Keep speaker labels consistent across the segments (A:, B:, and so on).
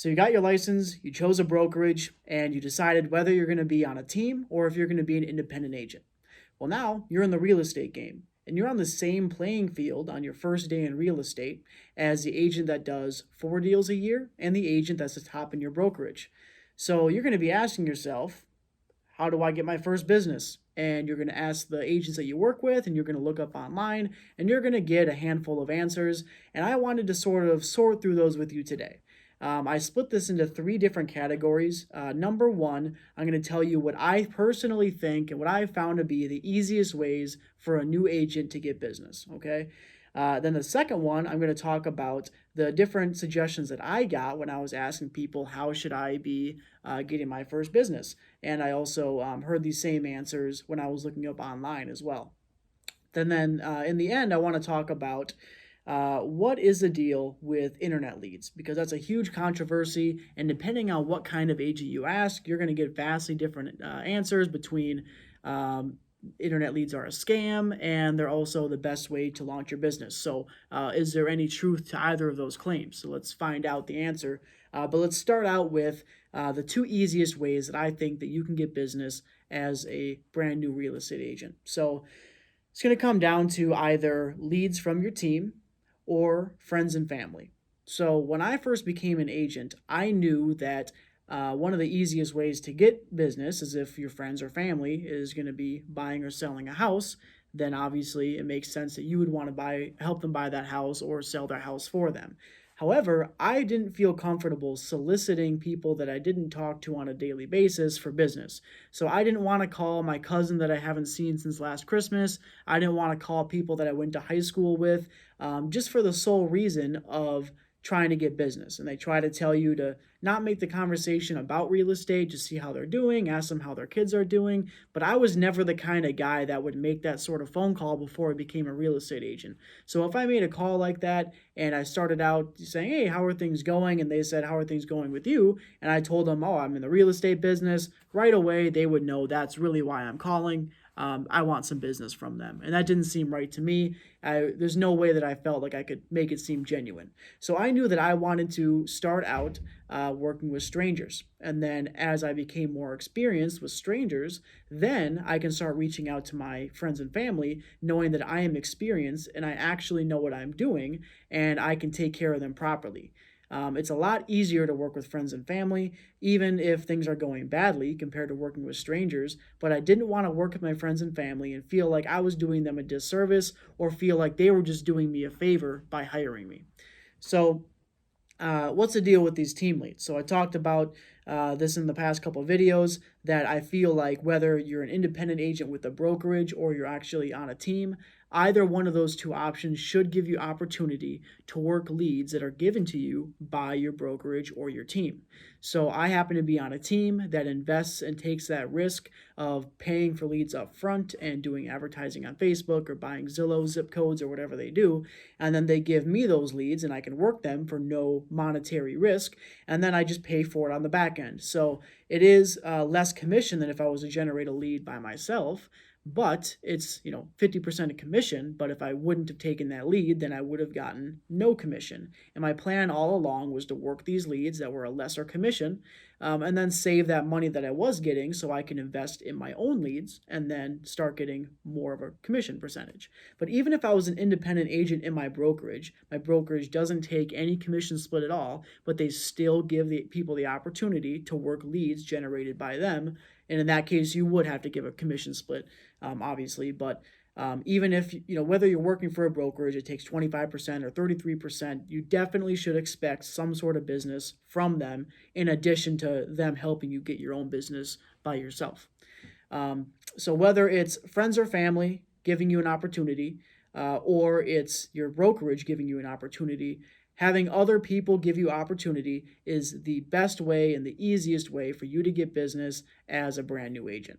A: So you got your license, you chose a brokerage, and you decided whether you're going to be on a team or if you're going to be an independent agent. Well, now you're in the real estate game and you're on the same playing field on your first day in real estate as the agent that does 4 deals a year and the agent that's the top in your brokerage. So you're going to be asking yourself, how do I get my first business? And you're going to ask the agents that you work with, and you're going to look up online, and you're going to get a handful of answers. And I wanted to sort of sort through those with you today. I split this into 3 different categories. Number one, I'm going to tell you what I personally think and what I found to be the easiest ways for a new agent to get business. Okay. Then the second one, I'm going to talk about the different suggestions that I got when I was asking people how should I be getting my first business. And I also heard these same answers when I was looking up online as well. Then in the end, I want to talk about what is the deal with internet leads, because that's a huge controversy. And depending on what kind of agent you ask, you're going to get vastly different answers between internet leads are a scam and they're also the best way to launch your business. So is there any truth to either of those claims? So let's find out the answer. But let's start out with the 2 easiest ways that I think that you can get business as a brand new real estate agent. So it's going to come down to either leads from your team or friends and family. So when I first became an agent, I knew that one of the easiest ways to get business is if your friends or family is going to be buying or selling a house, then obviously it makes sense that you would want to help them buy that house or sell their house for them. However, I didn't feel comfortable soliciting people that I didn't talk to on a daily basis for business. So I didn't want to call my cousin that I haven't seen since last Christmas. I didn't want to call people that I went to high school with, just for the sole reason of trying to get business. And they try to tell you to not make the conversation about real estate, just see how they're doing, ask them how their kids are doing. But I was never the kind of guy that would make that sort of phone call before I became a real estate agent. So if I made a call like that and I started out saying, hey, how are things going? And they said, how are things going with you? And I told them, oh, I'm in the real estate business. Right away, they would know that's really why I'm calling. I want some business from them. And that didn't seem right to me. There's no way that I felt like I could make it seem genuine. So I knew that I wanted to start out working with strangers. And then as I became more experienced with strangers, then I can start reaching out to my friends and family, knowing that I am experienced and I actually know what I'm doing and I can take care of them properly. It's a lot easier to work with friends and family, even if things are going badly compared to working with strangers. But I didn't want to work with my friends and family and feel like I was doing them a disservice or feel like they were just doing me a favor by hiring me. So what's the deal with these team leads? So I talked about this in the past couple of videos, that I feel like whether you're an independent agent with a brokerage or you're actually on a team, either one of those 2 options should give you opportunity to work leads that are given to you by your brokerage or your team. So I happen to be on a team that invests and takes that risk of paying for leads up front and doing advertising on Facebook or buying Zillow zip codes or whatever they do. And then they give me those leads and I can work them for no monetary risk. And then I just pay for it on the back end. So it is less commission than if I was to generate a lead by myself. But it's 50% commission. But if I wouldn't have taken that lead, then I would have gotten no commission. And my plan all along was to work these leads that were a lesser commission, and then save that money that I was getting so I can invest in my own leads and then start getting more of a commission percentage. But even if I was an independent agent in my brokerage doesn't take any commission split at all, but they still give the people the opportunity to work leads generated by them. And in that case, you would have to give a commission split, obviously. But even if, whether you're working for a brokerage, it takes 25% or 33%, you definitely should expect some sort of business from them in addition to them helping you get your own business by yourself. So whether it's friends or family giving you an opportunity, or it's your brokerage giving you an opportunity, having other people give you opportunity is the best way and the easiest way for you to get business as a brand new agent.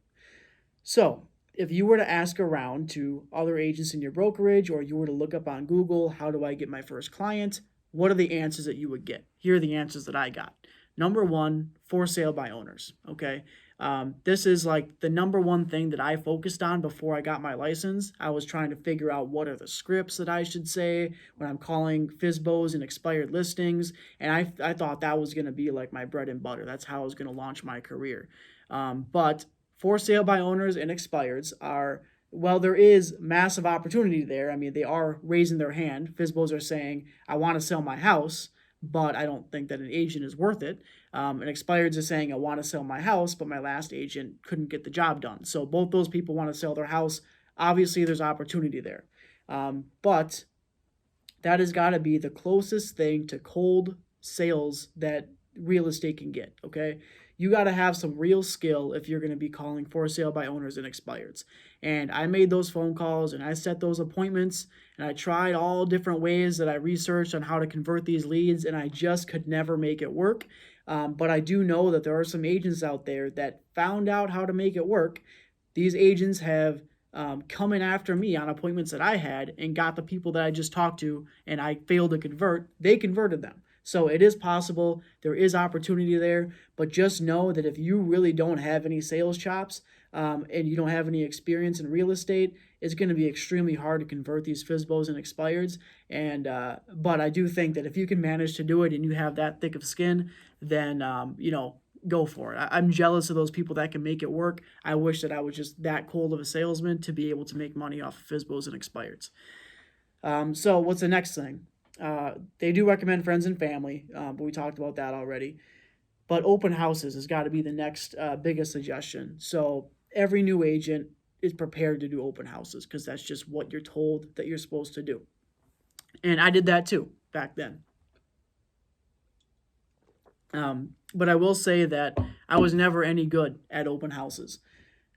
A: So if you were to ask around to other agents in your brokerage, or you were to look up on Google, how do I get my first client? What are the answers that you would get? Here are the answers that I got. Number one, for sale by owners. Okay. This is like the number one thing that I focused on before I got my license. I was trying to figure out what are the scripts that I should say when I'm calling FSBOs and expired listings. And I thought that was going to be like my bread and butter. That's how I was going to launch my career. But for sale by owners and expireds are, well, there is massive opportunity there. I mean, they are raising their hand. FSBOs are saying, I want to sell my house, but I don't think that an agent is worth it. And expireds are saying, I want to sell my house, but my last agent couldn't get the job done. So both those people want to sell their house. Obviously, there's opportunity there. But that has got to be the closest thing to cold sales that real estate can get, okay? You got to have some real skill if you're going to be calling for sale by owners and expireds. And I made those phone calls and I set those appointments and I tried all different ways that I researched on how to convert these leads, and I just could never make it work. But I do know that there are some agents out there that found out how to make it work. These agents have coming after me on appointments that I had and got the people that I just talked to and I failed to convert, they converted them. So it is possible, there is opportunity there, but just know that if you really don't have any sales chops and you don't have any experience in real estate, it's going to be extremely hard to convert these FSBOs and expireds. And but I do think that if you can manage to do it and you have that thick of skin, then go for it. I'm jealous of those people that can make it work. I wish that I was just that cold of a salesman to be able to make money off of FSBOs and expireds. So what's the next thing? They do recommend friends and family, but we talked about that already. But open houses has got to be the next biggest suggestion. So every new agent is prepared to do open houses because that's just what you're told that you're supposed to do. And I did that too back then. But I will say that I was never any good at open houses.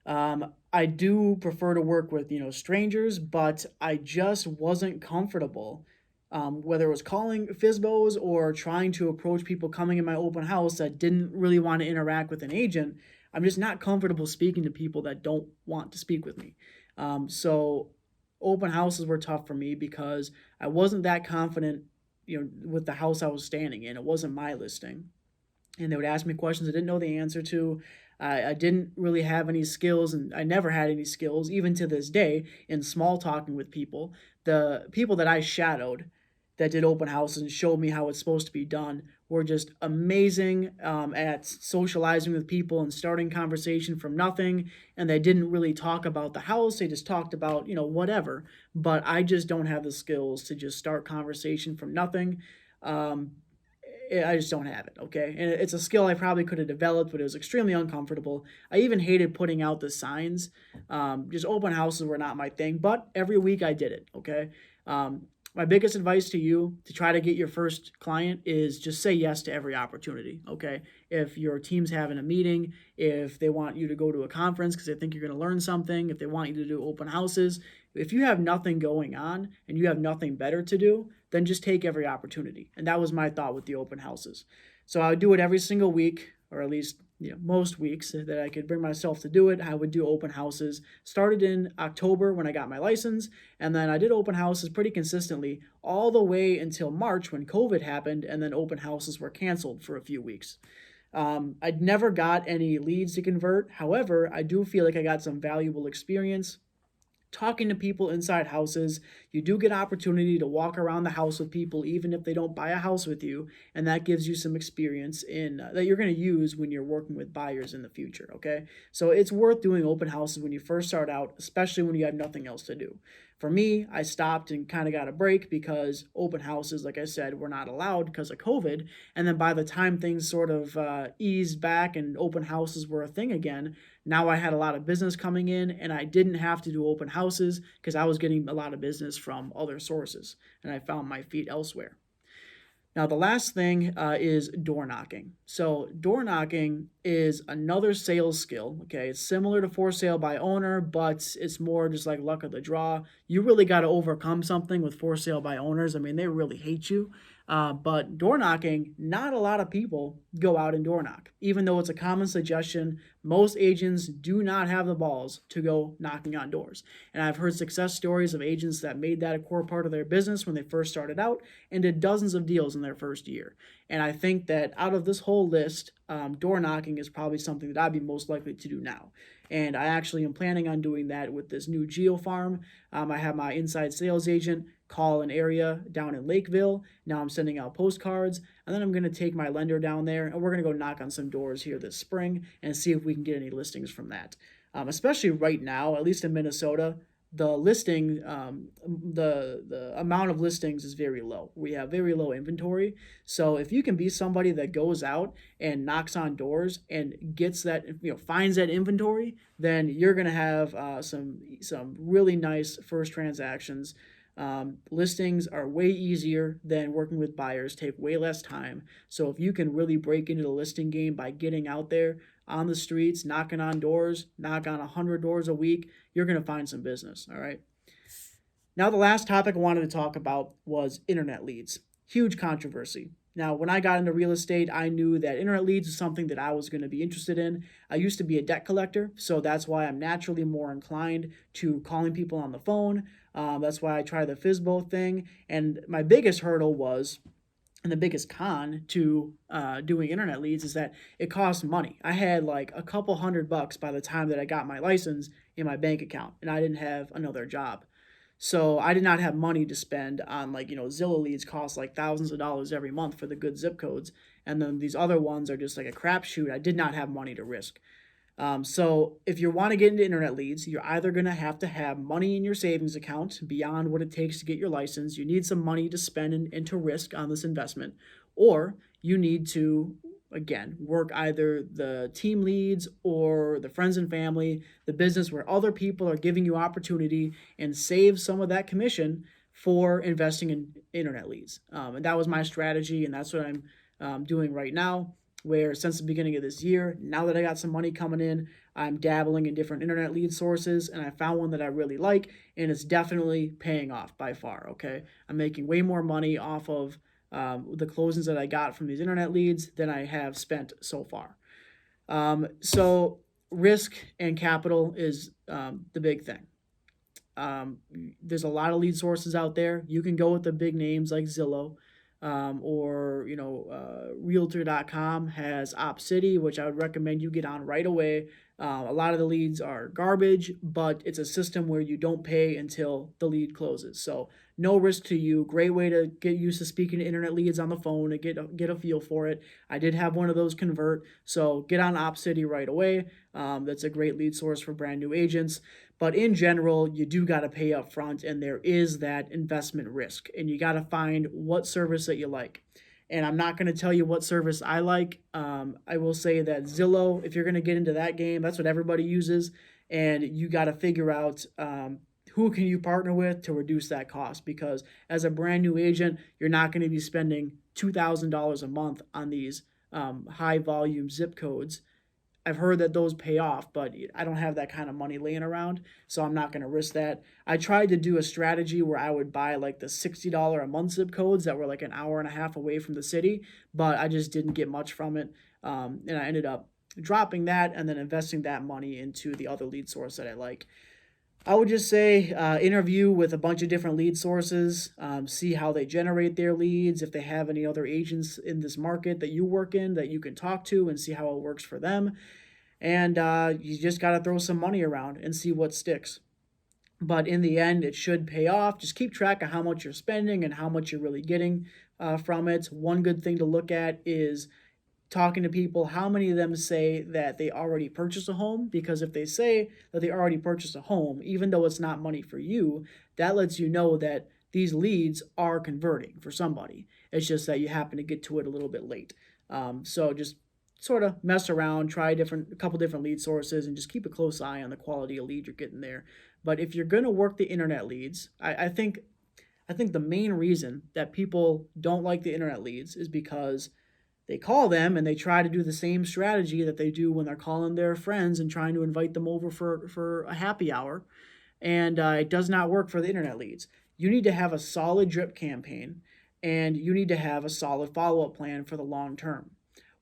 A: I do prefer to work with strangers, but I just wasn't comfortable. Whether it was calling FSBOs or trying to approach people coming in my open house that didn't really want to interact with an agent, I'm just not comfortable speaking to people that don't want to speak with me. So open houses were tough for me because I wasn't that confident, with the house I was standing in. It wasn't my listing. And they would ask me questions I didn't know the answer to. I didn't really have any skills, and I never had any skills, even to this day, in small talking with people. The people that I shadowed that did open houses and showed me how it's supposed to be done were just amazing at socializing with people and starting conversation from nothing. And they didn't really talk about the house. They just talked about, whatever. But I just don't have the skills to just start conversation from nothing. I just don't have it, okay? And it's a skill I probably could have developed, but it was extremely uncomfortable. I even hated putting out the signs. Just open houses were not my thing, but every week I did it, okay? My biggest advice to you to try to get your first client is just say yes to every opportunity, okay? If your team's having a meeting, if they want you to go to a conference because they think you're going to learn something, if they want you to do open houses, if you have nothing going on and you have nothing better to do, then just take every opportunity. And that was my thought with the open houses. So I would do it every single week, or at least most weeks that I could bring myself to do it. I would do open houses. Started in October when I got my license, and then I did open houses pretty consistently all the way until March when COVID happened, and then open houses were canceled for a few weeks. I'd never got any leads to convert. However, I do feel like I got some valuable experience talking to people inside houses. You do get opportunity to walk around the house with people even if they don't buy a house with you, and that gives you some experience in that you're going to use when you're working with buyers in the future, okay? So it's worth doing open houses when you first start out, especially when you have nothing else to do. For me, I stopped and kind of got a break because open houses, like I said, were not allowed because of COVID. And then by the time things sort of eased back and open houses were a thing again, now I had a lot of business coming in and I didn't have to do open houses because I was getting a lot of business from other sources and I found my feet elsewhere. Now, the last thing is door knocking. So door knocking is another sales skill, okay? It's similar to for sale by owner, but it's more just like luck of the draw. You really got to overcome something with for sale by owners. I mean, they really hate you. But door knocking, not a lot of people go out and door knock. Even though it's a common suggestion, most agents do not have the balls to go knocking on doors. And I've heard success stories of agents that made that a core part of their business when they first started out and did dozens of deals in their first year. And I think that out of this whole list, door knocking is probably something that I'd be most likely to do now. And I actually am planning on doing that with this new Geo Farm. I have my inside sales agent call an area down in Lakeville. Now I'm sending out postcards, and then I'm going to take my lender down there, and we're going to go knock on some doors here this spring and see if we can get any listings from that. Especially right now, at least in Minnesota, the listing, the amount of listings is very low. We have very low inventory. So if you can be somebody that goes out and knocks on doors and gets that, finds that inventory, then you're gonna have some really nice first transactions. Listings are way easier than working with buyers, take way less time. So if you can really break into the listing game by getting out there on the streets, knocking on doors, knock on 100 doors a week, you're going to find some business, all right? Now, the last topic I wanted to talk about was internet leads. Huge controversy. Now, when I got into real estate, I knew that internet leads was something that I was going to be interested in. I used to be a debt collector, so that's why I'm naturally more inclined to calling people on the phone. That's why I tried the FSBOS thing. And my biggest hurdle was, and the biggest con to doing internet leads, is that it costs money. I had like a couple $100 by the time that I got my license in my bank account, and I didn't have another job. So I did not have money to spend on Zillow leads cost like thousands of dollars every month for the good zip codes. And then these other ones are just like a crapshoot. I did not have money to risk. So if you want to get into internet leads, you're either going to have money in your savings account beyond what it takes to get your license. You need some money to spend and to risk on this investment, or you need to, again, work either the team leads or the friends and family, the business where other people are giving you opportunity, and save some of that commission for investing in internet leads. And that was my strategy, and that's what I'm doing right now, where since the beginning of this year, now that I got some money coming in, I'm dabbling in different internet lead sources, and I found one that I really like, and it's definitely paying off by far, okay? I'm making way more money off of the closings that I got from these internet leads than I have spent so far. So risk and capital is the big thing. There's a lot of lead sources out there. You can go with the big names like Zillow, or Realtor.com has OpCity, which I would recommend you get on right away. A lot of the leads are garbage, but it's a system where you don't pay until the lead closes. So no risk to you. Great way to get used to speaking to internet leads on the phone and get a feel for it. I did have one of those convert, so get on OpCity right away. That's a great lead source for brand new agents. But in general, you do got to pay up front, and there is that investment risk, and you got to find what service that you like. And I'm not going to tell you what service I like. I will say that Zillow, if you're going to get into that game, that's what everybody uses, and you got to figure out who can you partner with to reduce that cost, because as a brand new agent, you're not going to be spending $2,000 a month on these high volume zip codes. I've heard that those pay off, but I don't have that kind of money laying around, so I'm not going to risk that. I tried to do a strategy where I would buy like the $60 a month zip codes that were like an hour and a half away from the city, but I just didn't get much from it, and I ended up dropping that and then investing that money into the other lead source that I like. I would just say interview with a bunch of different lead sources, see how they generate their leads, if they have any other agents in this market that you work in that you can talk to, and see how it works for them. And you just got to throw some money around and see what sticks. But in the end, it should pay off. Just keep track of how much you're spending and how much you're really getting from it. One good thing to look at is talking to people, how many of them say that they already purchased a home, because if they say that they already purchased a home, even though it's not money for you, that lets you know that these leads are converting for somebody. It's just that you happen to get to it a little bit late. So just sort of mess around, try a couple different lead sources, and just keep a close eye on the quality of lead you're getting there. But if you're going to work the internet leads, I think the main reason that people don't like the internet leads is because they call them and they try to do the same strategy that they do when they're calling their friends and trying to invite them over for a happy hour. And it does not work for the internet leads. You need to have a solid drip campaign, and you need to have a solid follow-up plan for the long term.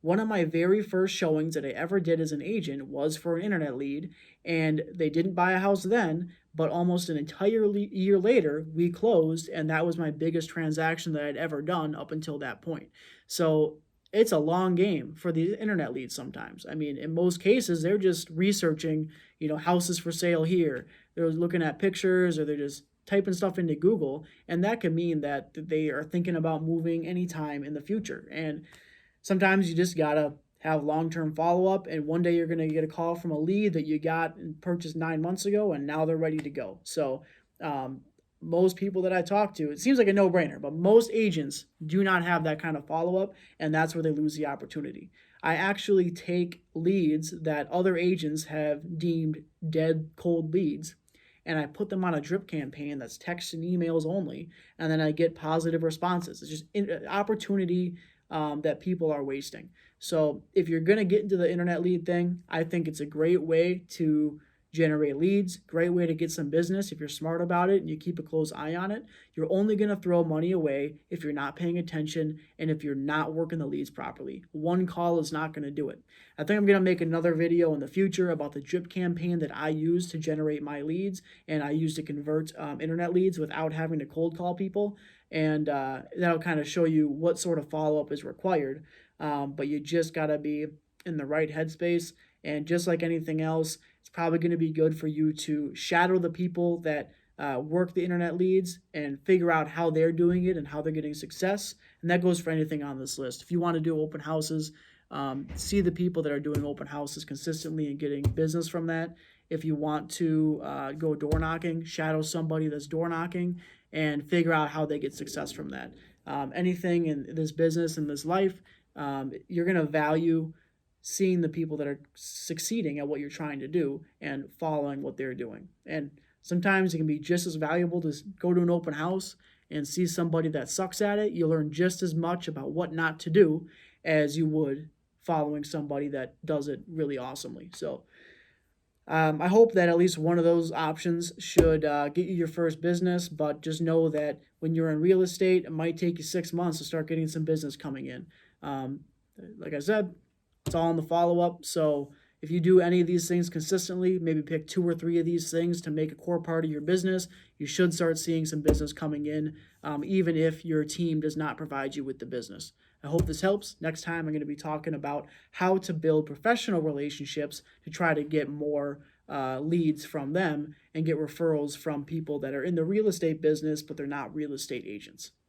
A: One of my very first showings that I ever did as an agent was for an internet lead, and they didn't buy a house then, but almost an entire year later, we closed, and that was my biggest transaction that I'd ever done up until that point. So it's a long game for the internet leads sometimes. I mean, in most cases, they're just researching, houses for sale here. They're looking at pictures, or they're just typing stuff into Google, and that could mean that they are thinking about moving anytime in the future. And sometimes you just gotta have long-term follow-up, and one day you're gonna get a call from a lead that you got and purchased 9 months ago, and now they're ready to go. So most people that I talk to, it seems like a no-brainer, but most agents do not have that kind of follow-up, and that's where they lose the opportunity. I actually take leads that other agents have deemed dead cold leads, and I put them on a drip campaign that's text and emails only, and then I get positive responses. It's just opportunity that people are wasting. So if you're going to get into the internet lead thing, I think it's a great way to generate leads, great way to get some business if you're smart about it and you keep a close eye on it. You're only going to throw money away if you're not paying attention and if you're not working the leads properly. One call is not going to do it. I think I'm going to make another video in the future about the drip campaign that I use to generate my leads, and I use to convert internet leads without having to cold call people. And that'll kind of show you what sort of follow-up is required. But you just got to be in the right headspace. And just like anything else, it's probably going to be good for you to shadow the people that work the internet leads and figure out how they're doing it and how they're getting success. And that goes for anything on this list. If you want to do open houses, see the people that are doing open houses consistently and getting business from that. If you want to go door knocking, shadow somebody that's door knocking and figure out how they get success from that. Anything in this business, in this life, you're going to value seeing the people that are succeeding at what you're trying to do and following what they're doing. And sometimes it can be just as valuable to go to an open house and see somebody that sucks at it. You'll learn just as much about what not to do as you would following somebody that does it really awesomely. So I hope that at least one of those options should get you your first business, but just know that when you're in real estate, it might take you 6 months to start getting some business coming in. Like I said, it's all in the follow-up. So if you do any of these things consistently, maybe pick 2 or 3 of these things to make a core part of your business, you should start seeing some business coming in, even if your team does not provide you with the business. I hope this helps. Next time, I'm going to be talking about how to build professional relationships to try to get more leads from them and get referrals from people that are in the real estate business, but they're not real estate agents.